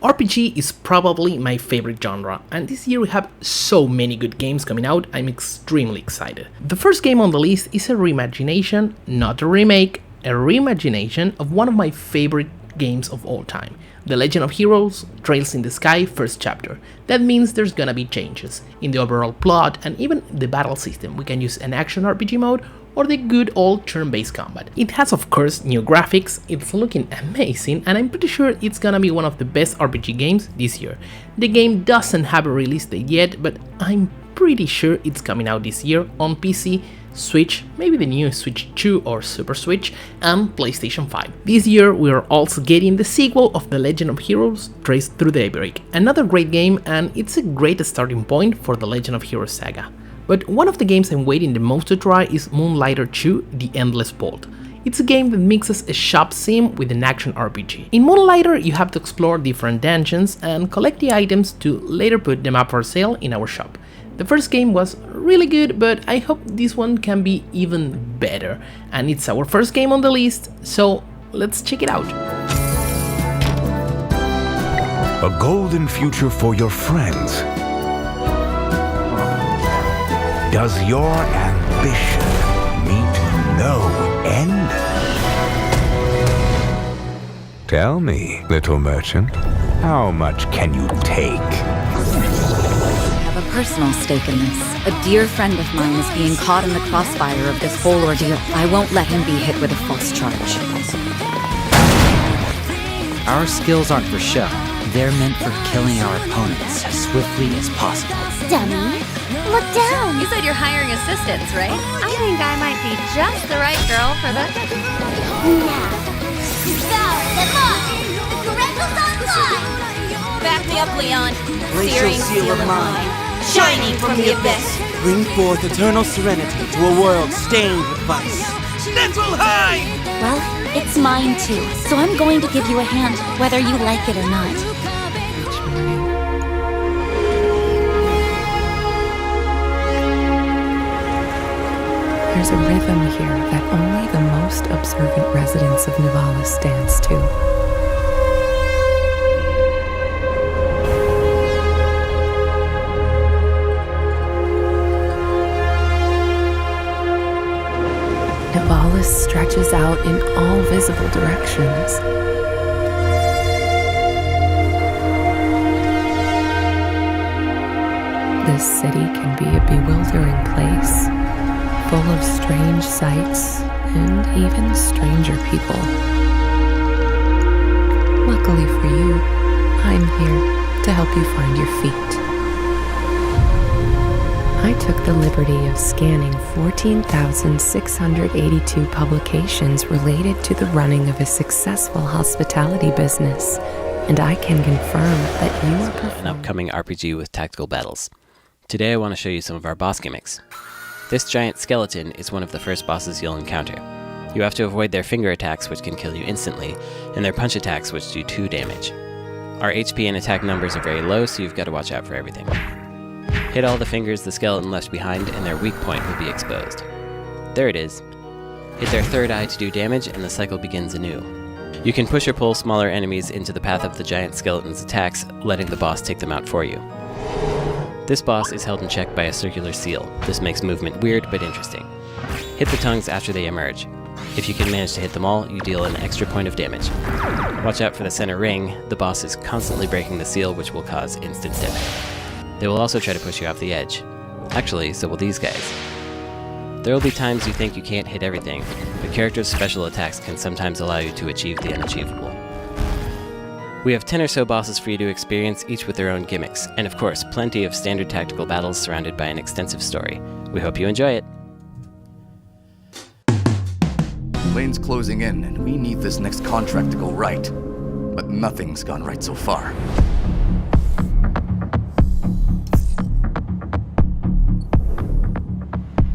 RPG is probably my favorite genre, and this year we have so many good games coming out, I'm extremely excited. The first game on the list is a reimagination, not a remake, a reimagination of one of my favorite games of all time, The Legend of Heroes Trails in the Sky First Chapter. That means there's gonna be changes in the overall plot and even the battle system. We can use an action RPG mode or the good old turn-based combat. It has of course new graphics, it's looking amazing, and I'm pretty sure it's gonna be one of the best RPG games this year. The game doesn't have a release date yet, but I'm pretty sure it's coming out this year on PC, Switch, maybe the new Switch 2 or Super Switch, and PlayStation 5. This year we are also getting the sequel of The Legend of Heroes Trails Through Daybreak. Another great game, and it's a great starting point for the Legend of Heroes saga. But one of the games I'm waiting the most to try is Moonlighter 2 The Endless Vault. It's a game that mixes a shop sim with an action RPG. In Moonlighter you have to explore different dungeons and collect the items to later put them up for sale in our shop. The first game was really good, but I hope this one can be even better. And it's our first game on the list, so let's check it out. A golden future for your friends. Does your ambition meet no end? Tell me, little merchant, how much can you take? I have a personal stake in this. A dear friend of mine is being caught in the crossfire of this whole ordeal. I won't let him be hit with a false charge. Our skills aren't for show. They're meant for killing our opponents as swiftly as possible. Dummy, look down! You said you're hiring assistants, right? I think I might be just the right girl for the... Now, bow them up! The Correctal's online! Back me up, Leon. Glacial seal of mine, shining from the abyss. Bring forth eternal serenity to a world stained with vice. Niflheim! Well, it's mine too, so I'm going to give you a hand, whether you like it or not. There's a rhythm here that only the most observant residents of Nivalis dance to. Nivalis stretches out in all visible directions. This city can be a bewildering place, full of strange sights and even stranger people. Luckily for you, I'm here to help you find your feet. I took the liberty of scanning 14,682 publications related to the running of a successful hospitality business, and I can confirm that you are an upcoming RPG with tactical battles. Today I want to show you some of our boss gimmicks. This giant skeleton is one of the first bosses you'll encounter. You have to avoid their finger attacks, which can kill you instantly, and their punch attacks, which do 2 damage. Our HP and attack numbers are very low, so you've got to watch out for everything. Hit all the fingers the skeleton left behind, and their weak point will be exposed. There it is. Hit their third eye to do damage, and the cycle begins anew. You can push or pull smaller enemies into the path of the giant skeleton's attacks, letting the boss take them out for you. This boss is held in check by a circular seal. This makes movement weird but interesting. Hit the tongues after they emerge. If you can manage to hit them all, you deal an extra point of damage. Watch out for the center ring. The boss is constantly breaking the seal, which will cause instant death. They will also try to push you off the edge. Actually, so will these guys. There will be times you think you can't hit everything, but characters' special attacks can sometimes allow you to achieve the unachievable. We have 10 or so bosses for you to experience, each with their own gimmicks, and of course, plenty of standard tactical battles surrounded by an extensive story. We hope you enjoy it. Lane's closing in, and we need this next contract to go right. But nothing's gone right so far.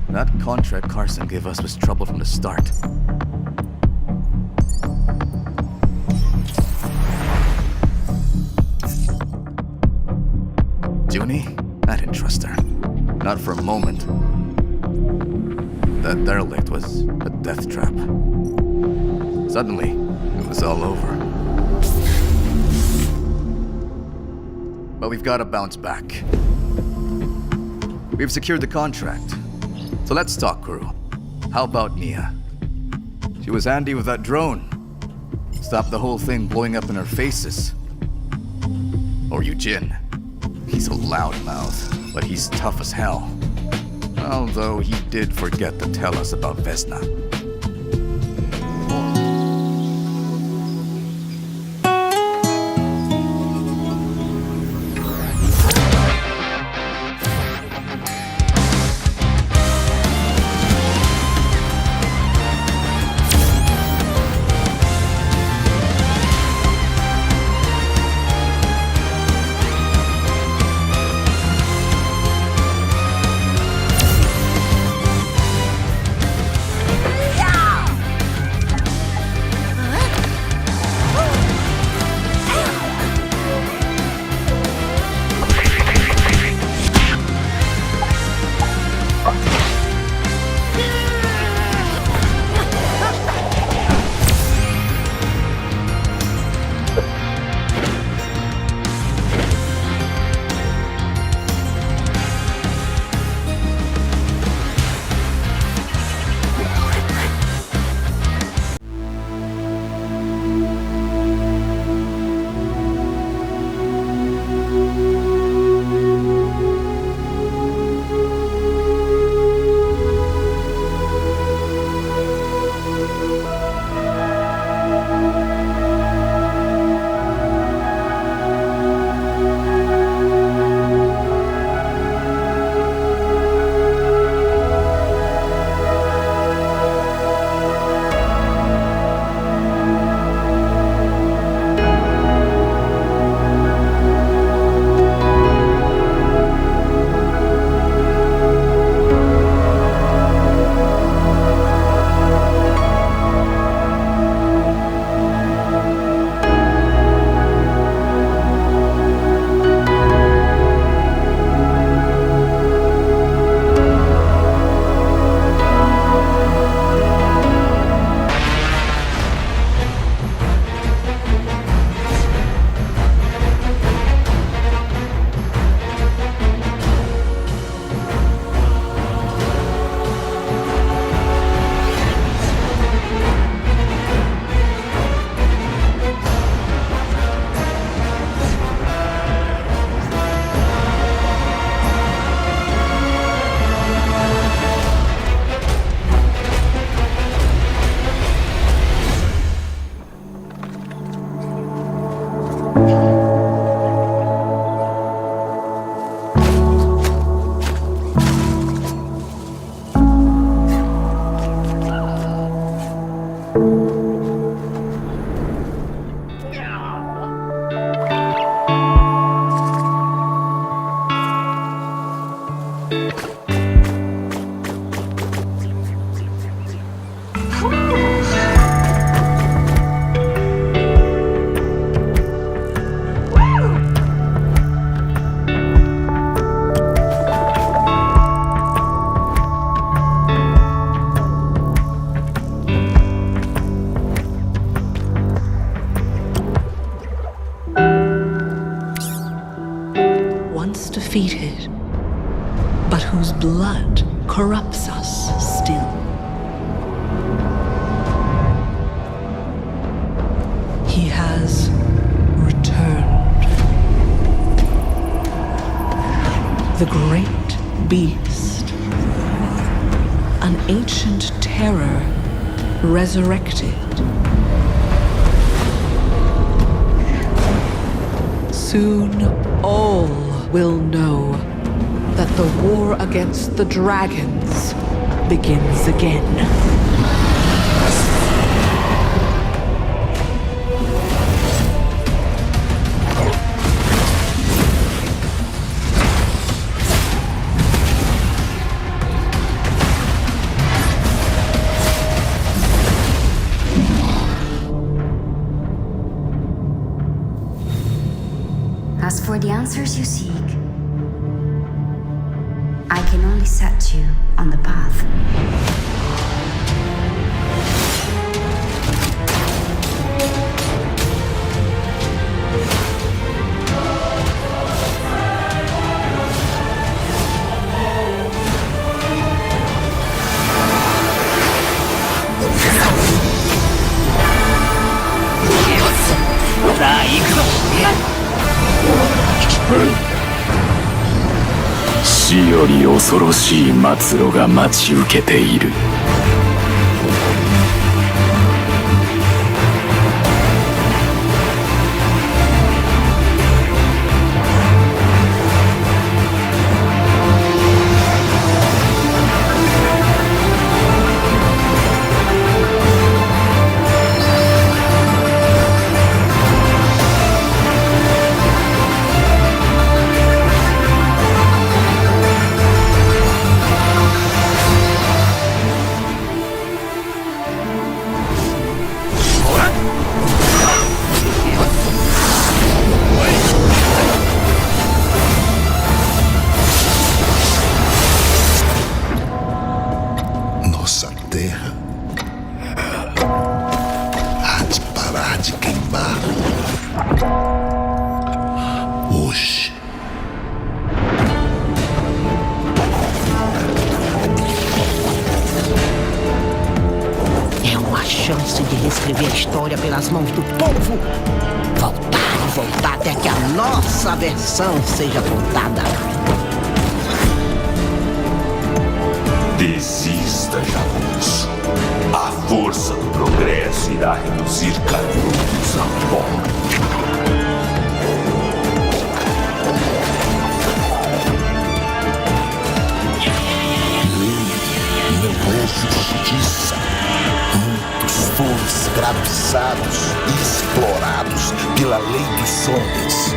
That contract Carson gave us was trouble from the start. Junie? I didn't trust her. Not for a moment. That derelict was a death trap. Suddenly, it was all over. but we've gotta bounce back. We've secured the contract. So let's talk, crew. How about Mia? She was handy with that drone. Stopped the whole thing blowing up in our faces. Or Eugene. He's a loudmouth, but he's tough as hell. Although he did forget to tell us about Vesna. defeated, but whose blood corrupts us still. He has returned. The great beast, an ancient terror resurrected. Soon all will know that the war against the dragons begins again. As for the answers you seek, I can only set you on the path. 死より恐ろしい末路が待ち受けている。Nossa terra há de parar de queimar hoje. É uma chance de reescrever a história pelas mãos do povo. Voltar e voltar até que a nossa versão seja contada. Desista, Jagunço. A força do progresso irá reduzir canudos a pó. Não é justiça. Muitos foram escravizados e explorados pela lei dos homens.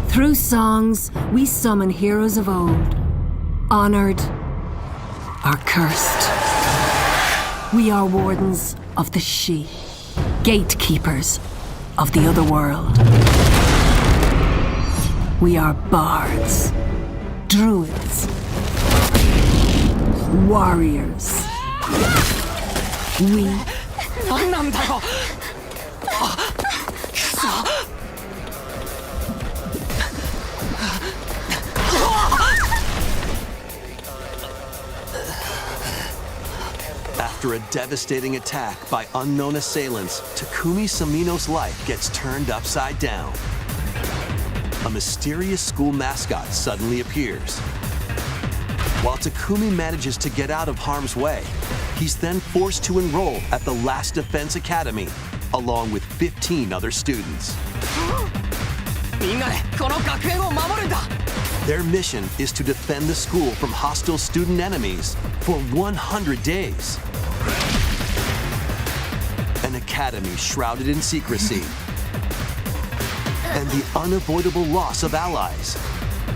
Through songs, we summon heroes of old, honored or cursed. We are wardens of the She, gatekeepers of the other world. We are bards, druids, warriors. We... After a devastating attack by unknown assailants, Takumi Samino's life gets turned upside down. A mysterious school mascot suddenly appears. While Takumi manages to get out of harm's way, he's then forced to enroll at the Last Defense Academy, along with 15 other students. Their mission is to defend the school from hostile student enemies for 100 days. An academy shrouded in secrecy. And the unavoidable loss of allies.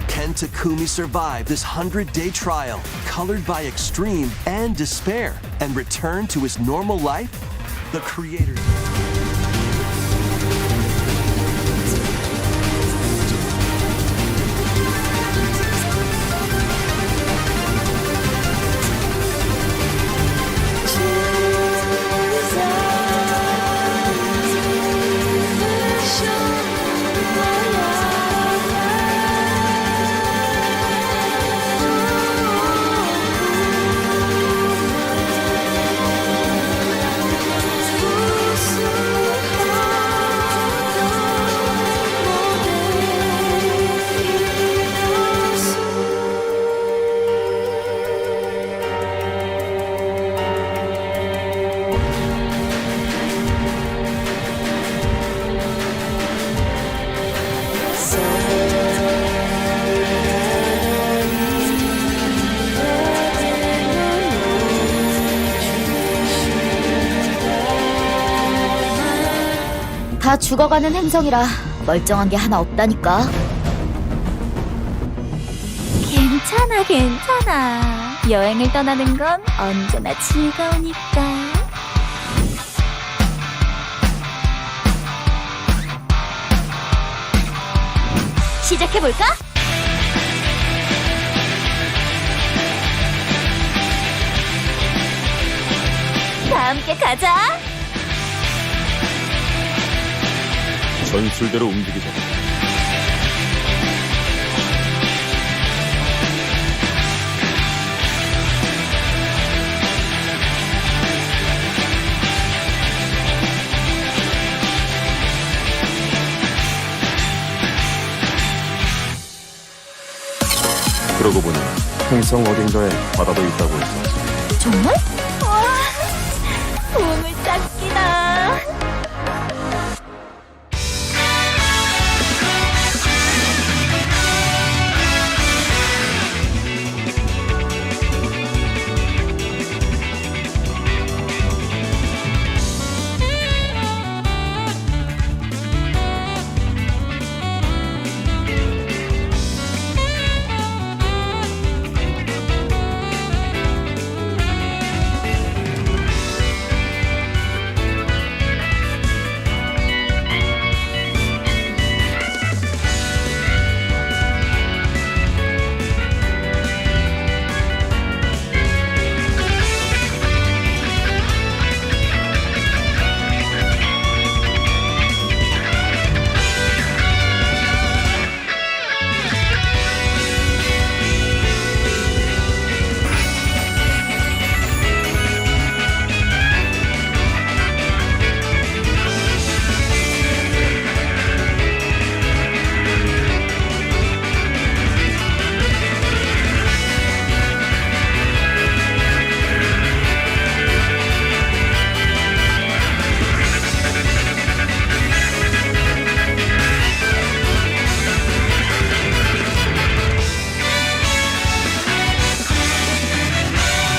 Can Takumi survive this 100-day trial, colored by extreme and despair, and return to his normal life? The creators... 다 죽어가는 행성이라 멀쩡한 게 하나 없다니까. 괜찮아, 괜찮아. 여행을 떠나는 건 언제나 즐거우니까. 시작해볼까? 다 함께 가자. 전술대로 움직이자. 그러고 보니 행성 어딘가에 바다도 있다고 했어. 정말?